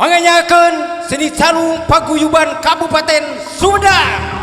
menganyakan seni calung paguyuban Kabupaten Sumedang.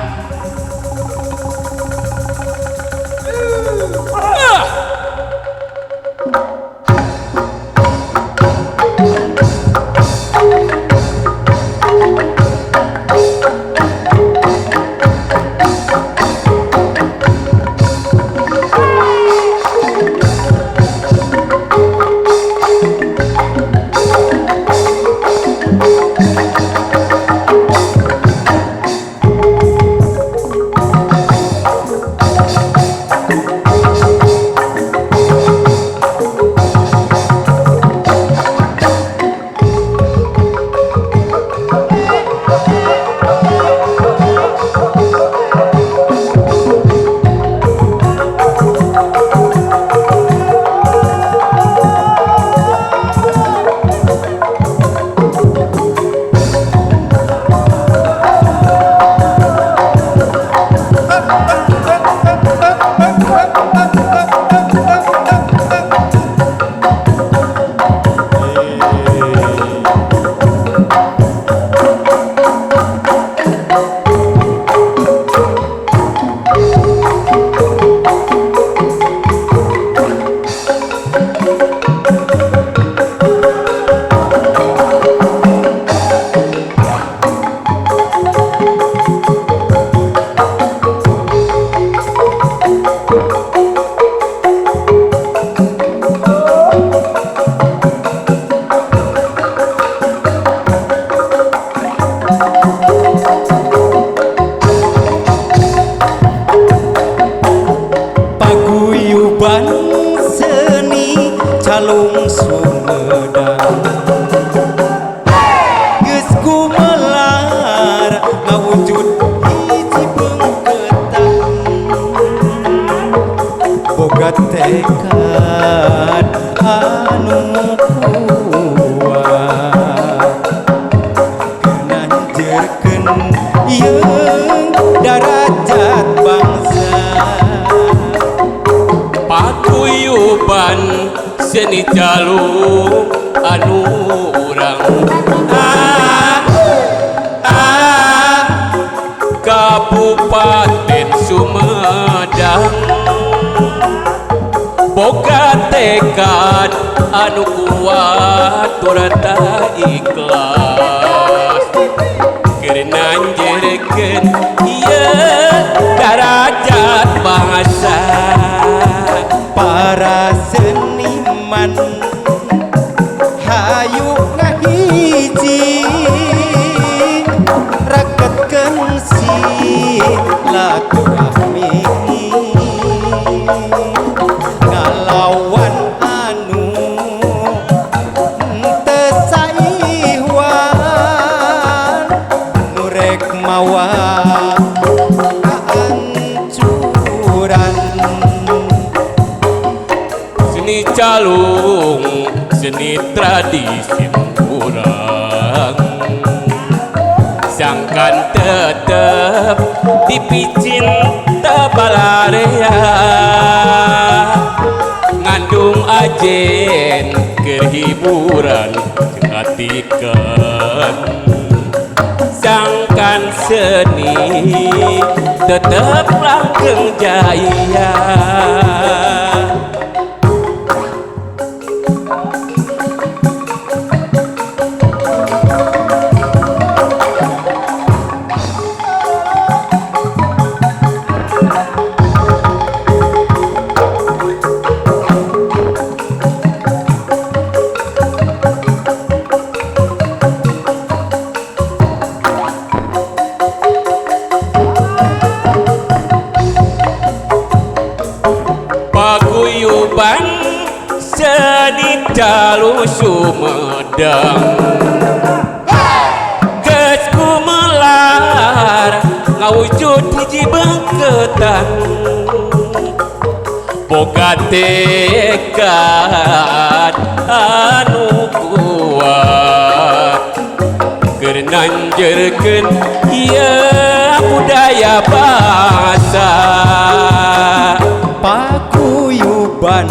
Calung Sumedang geus gumelar ngawujud hiji beungketan boga tekad anu kuat nganjerkeun yeung darajat bangsa paguyuban seni calung anu urang Kabupaten Sumedang boga tekad anu kuat turata ikhlas keur nanjeurkeun ieu darajat bangsa para seniman hayu ngahiji ragetkeun silaturahmi ngalawan anu teu saihwan nurek mawa kaancuran seni calung seni tradisi urang sangkan tetep dipicin tebalarea ngandung ajen kehiburan ngatikeun sangkan seni tetep langgeng jaya paguyuban seni calung Sumedang geus gumelar ngawujud hiji beungketan boga tekad anu kuat keur nanjeurkeun ieu budaya bangsa paguyuban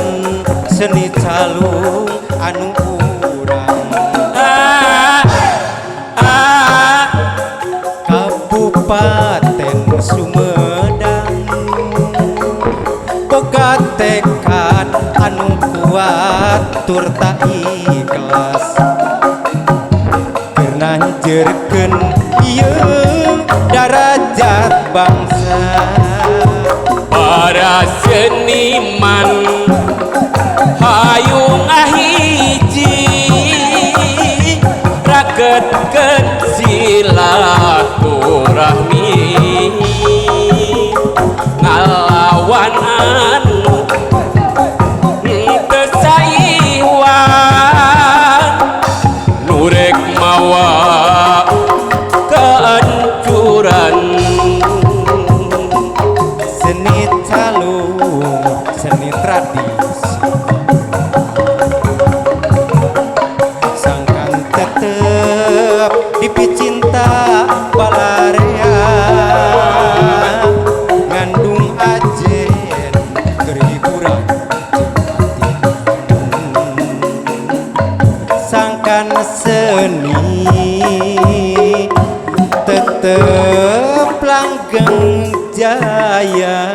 seni calung anu urang batur tak ikhlas nanjerkeun ieu darajat bangsa. Para seniman hayung ahiji ragetkeun silaturahmi ngalawan anu teu saiwan nurek mawa kehancuran. Seni calung, seni tradisi sangkan tetep dipicinta balarea ngandung ajen kerhiburan sangkan seni tetep langgeng jaya.